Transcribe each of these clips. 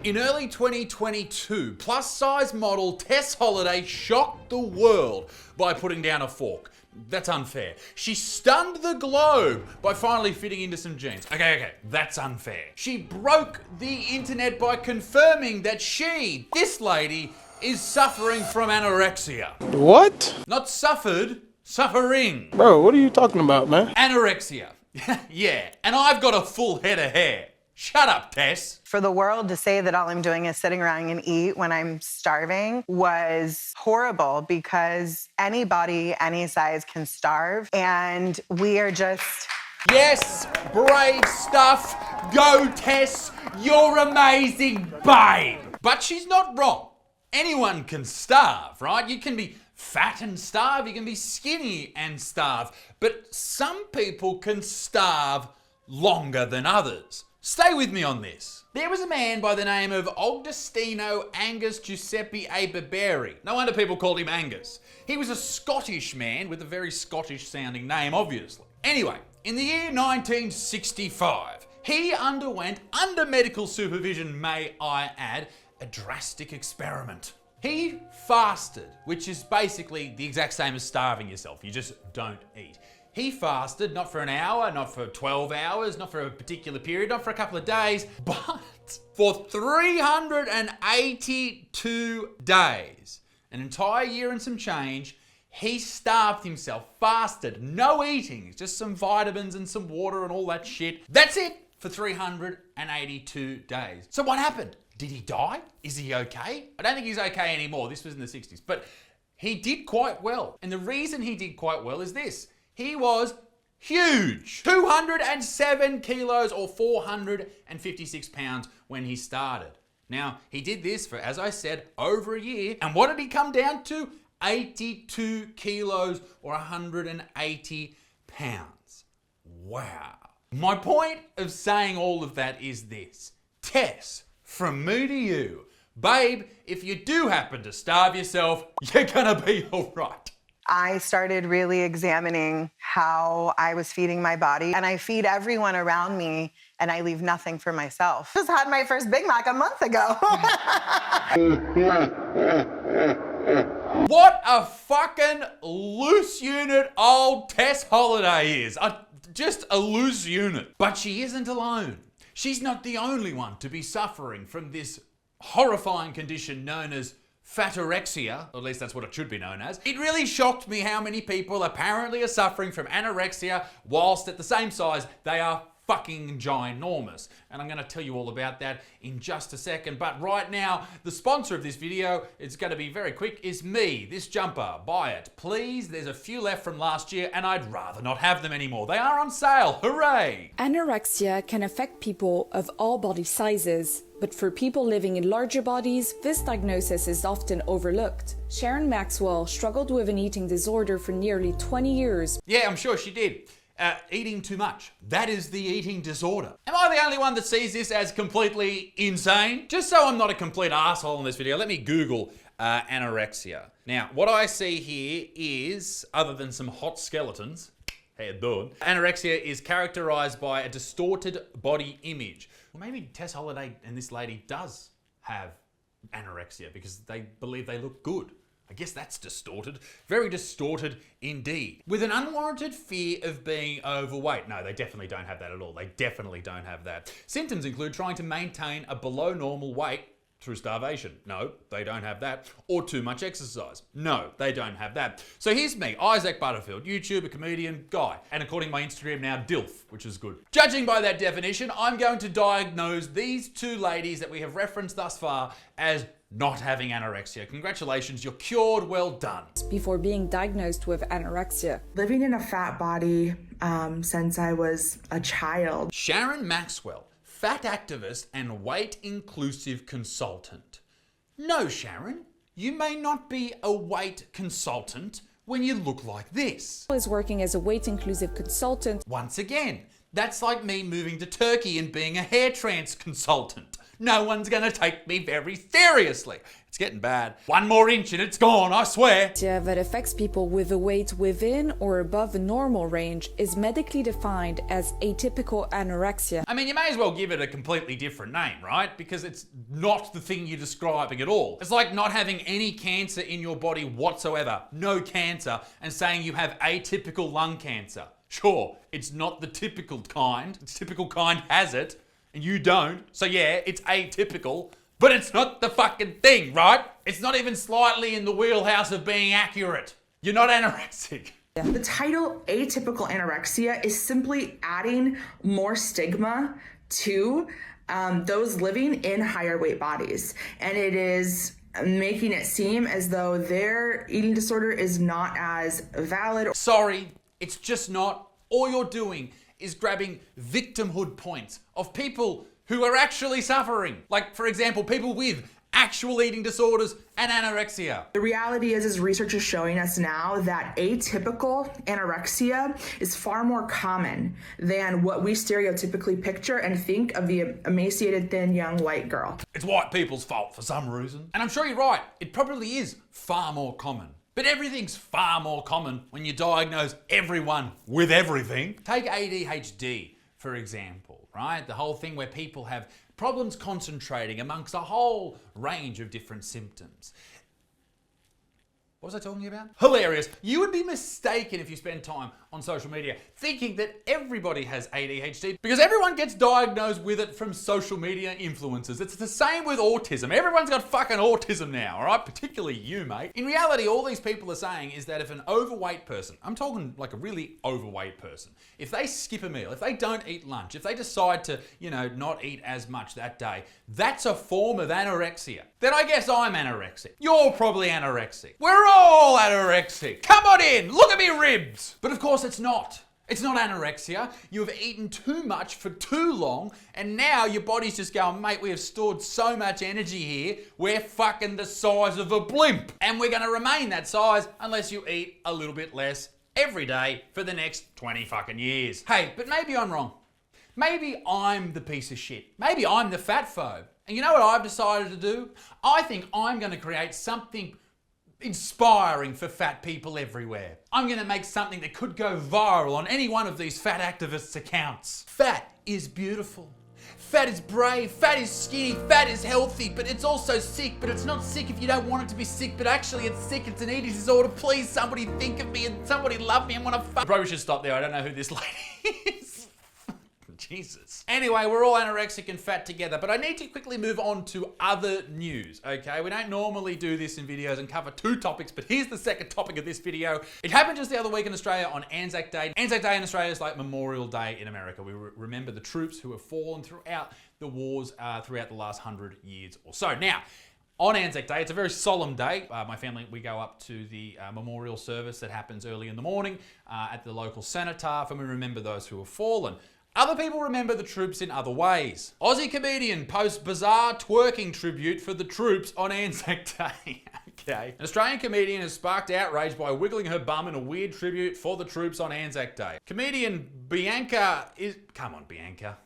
In early 2022, plus-size model Tess Holliday shocked the world by putting down a fork. That's unfair. She stunned the globe by finally fitting into some jeans. Okay, that's unfair. She broke the internet by confirming that this lady, is suffering from anorexia. What? Not suffered, suffering. Bro, what are you talking about, man? Anorexia. Yeah, and I've got a full head of hair. Shut up, Tess. For the world to say that all I'm doing is sitting around and eat when I'm starving was horrible, because anybody, any size can starve, and we are just... Yes, brave stuff. Go, Tess. You're amazing, babe. But she's not wrong. Anyone can starve, right? You can be fat and starve. You can be skinny and starve. But some people can starve longer than others. Stay with me on this. There was a man by the name of Augustino Angus Giuseppe A. Barberi. No wonder people called him Angus. He was a Scottish man with a very Scottish sounding name, obviously. Anyway, in the year 1965, he underwent, under medical supervision, may I add, a drastic experiment. He fasted, which is basically the exact same as starving yourself. You just don't eat. He fasted not for an hour, not for 12 hours, not for a particular period, not for a couple of days, but for 382 days, an entire year and some change. He starved himself, fasted, no eating, just some vitamins and some water and all that shit. That's it for 382 days. So what happened? Did he die? Is he okay? I don't think he's okay anymore. This was in the 60s, but he did quite well. And the reason he did quite well is this. He was huge. 207 kilos or 456 pounds when he started. Now, he did this for, as I said, over a year. And what did he come down to? 82 kilos or 180 pounds. Wow. My point of saying all of that is this. Tess, from me to you, babe, if you do happen to starve yourself, you're gonna be all right. I started really examining how I was feeding my body, and I feed everyone around me, and I leave nothing for myself. Just had my first Big Mac a month ago. What a fucking loose unit old Tess Holliday is. Just a loose unit. But she isn't alone. She's not the only one to be suffering from this horrifying condition known as fatorexia, or at least that's what it should be known as. It really shocked me how many people apparently are suffering from anorexia whilst at the same size they are fucking ginormous. And I'm going to tell you all about that in just a second. But right now, the sponsor of this video, it's going to be very quick, is me. This jumper, buy it, please. There's a few left from last year and I'd rather not have them anymore. They are on sale, hooray! Anorexia can affect people of all body sizes, but for people living in larger bodies, this diagnosis is often overlooked. Sharon Maxwell struggled with an eating disorder for nearly 20 years. Yeah, I'm sure she did. Eating too much. That is the eating disorder. Am I the only one that sees this as completely insane? Just so I'm not a complete asshole in this video, let me Google anorexia. Now, what I see here is, other than some hot skeletons, how you doing? Anorexia is characterized by a distorted body image. Well, maybe Tess Holliday and this lady does have anorexia because they believe they look good. I guess that's distorted. Very distorted indeed. With an unwarranted fear of being overweight. No, they definitely don't have that at all. They definitely don't have that. Symptoms include trying to maintain a below normal weight through starvation. No, they don't have that. Or too much exercise. No, they don't have that. So here's me, Isaac Butterfield, YouTuber, comedian, guy. And according to my Instagram now, DILF, which is good. Judging by that definition, I'm going to diagnose these two ladies that we have referenced thus far as not having anorexia. Congratulations, you're cured, well done. Before being diagnosed with anorexia. Living in a fat body since I was a child. Sharon Maxwell, fat activist and weight-inclusive consultant. No, Sharon, you may not be a weight consultant when you look like this. I was working as a weight-inclusive consultant. Once again, that's like me moving to Turkey and being a hair trans consultant. No one's gonna take me very seriously. It's getting bad. One more inch and it's gone, I swear. That affects people with a weight within or above the normal range is medically defined as atypical anorexia. I mean, you may as well give it a completely different name, right? Because it's not the thing you're describing at all. It's like not having any cancer in your body whatsoever, no cancer, and saying you have atypical lung cancer. Sure, it's not the typical kind. The typical kind has it, and you don't. So yeah, it's atypical, but it's not the fucking thing, right? It's not even slightly in the wheelhouse of being accurate. You're not anorexic. The title atypical anorexia is simply adding more stigma to those living in higher weight bodies. And it is making it seem as though their eating disorder is not as valid. Sorry, it's just not. All you're doing is grabbing victimhood points of people who are actually suffering. Like, for example, people with actual eating disorders and anorexia. The reality is research is showing us now that atypical anorexia is far more common than what we stereotypically picture and think of the emaciated, thin, young white girl. It's white people's fault for some reason. And I'm sure you're right, it probably is far more common. But everything's far more common when you diagnose everyone with everything. Take ADHD, for example, right? The whole thing where people have problems concentrating amongst a whole range of different symptoms. What was I talking about? Hilarious. You would be mistaken if you spend time on social media thinking that everybody has ADHD because everyone gets diagnosed with it from social media influencers. It's the same with autism. Everyone's got fucking autism now, all right? Particularly you, mate. In reality, all these people are saying is that if an overweight person, I'm talking like a really overweight person, if they skip a meal, if they don't eat lunch, if they decide to, not eat as much that day, that's a form of anorexia. Then I guess I'm anorexic. You're probably anorexic. We're all anorexic. Come on in, look at me ribs. But of course it's not. It's not anorexia. You have eaten too much for too long, and now your body's just going, mate, we have stored so much energy here, we're fucking the size of a blimp. And we're gonna remain that size unless you eat a little bit less every day for the next 20 fucking years. Hey, but maybe I'm wrong. Maybe I'm the piece of shit. Maybe I'm the fat phobe. And you know what I've decided to do? I think I'm gonna create something inspiring for fat people everywhere. I'm gonna make something that could go viral on any one of these fat activists' accounts. Fat is beautiful. Fat is brave, fat is skinny, fat is healthy, but it's also sick. But it's not sick if you don't want it to be sick, but actually it's sick, it's an eating disorder. Please, somebody think of me and somebody love me and wanna fuck. I probably should stop there, I don't know who this lady is. Jesus. Anyway, we're all anorexic and fat together, but I need to quickly move on to other news, okay? We don't normally do this in videos and cover two topics, but here's the second topic of this video. It happened just the other week in Australia on Anzac Day. Anzac Day in Australia is like Memorial Day in America. We remember the troops who have fallen throughout the wars throughout the last 100 years or so. Now, on Anzac Day, it's a very solemn day. My family, we go up to the memorial service that happens early in the morning at the local cenotaph, and we remember those who have fallen. Other people remember the troops in other ways. Aussie comedian posts bizarre twerking tribute for the troops on Anzac Day. Okay. An Australian comedian has sparked outrage by wiggling her bum in a weird tribute for the troops on Anzac Day. Comedian Bianca come on, Bianca.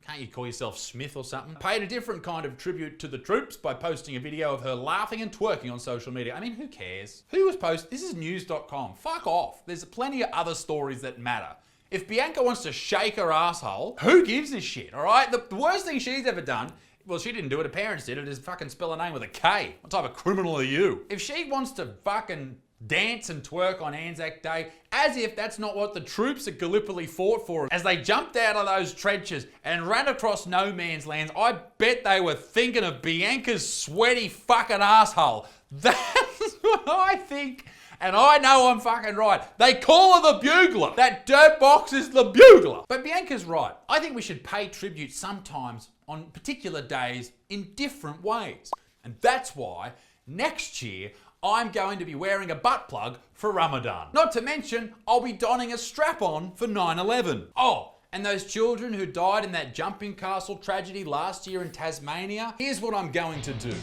Can't you call yourself Smith or something? Paid a different kind of tribute to the troops by posting a video of her laughing and twerking on social media. I mean, who cares? Who was posting? This is news.com. Fuck off. There's plenty of other stories that matter. If Bianca wants to shake her asshole, who gives a shit, all right? The worst thing she's ever done, well, she didn't do it, her parents did it, is fucking spell a name with a K. What type of criminal are you? If she wants to fucking dance and twerk on Anzac Day, as if that's not what the troops at Gallipoli fought for as they jumped out of those trenches and ran across no man's lands, I bet they were thinking of Bianca's sweaty fucking asshole. That's what I think. And I know I'm fucking right. They call her the bugler. That dirt box is the bugler. But Bianca's right. I think we should pay tribute sometimes on particular days in different ways. And that's why next year I'm going to be wearing a butt plug for Ramadan. Not to mention, I'll be donning a strap-on for 9/11. Oh, and those children who died in that jumping castle tragedy last year in Tasmania, here's what I'm going to do.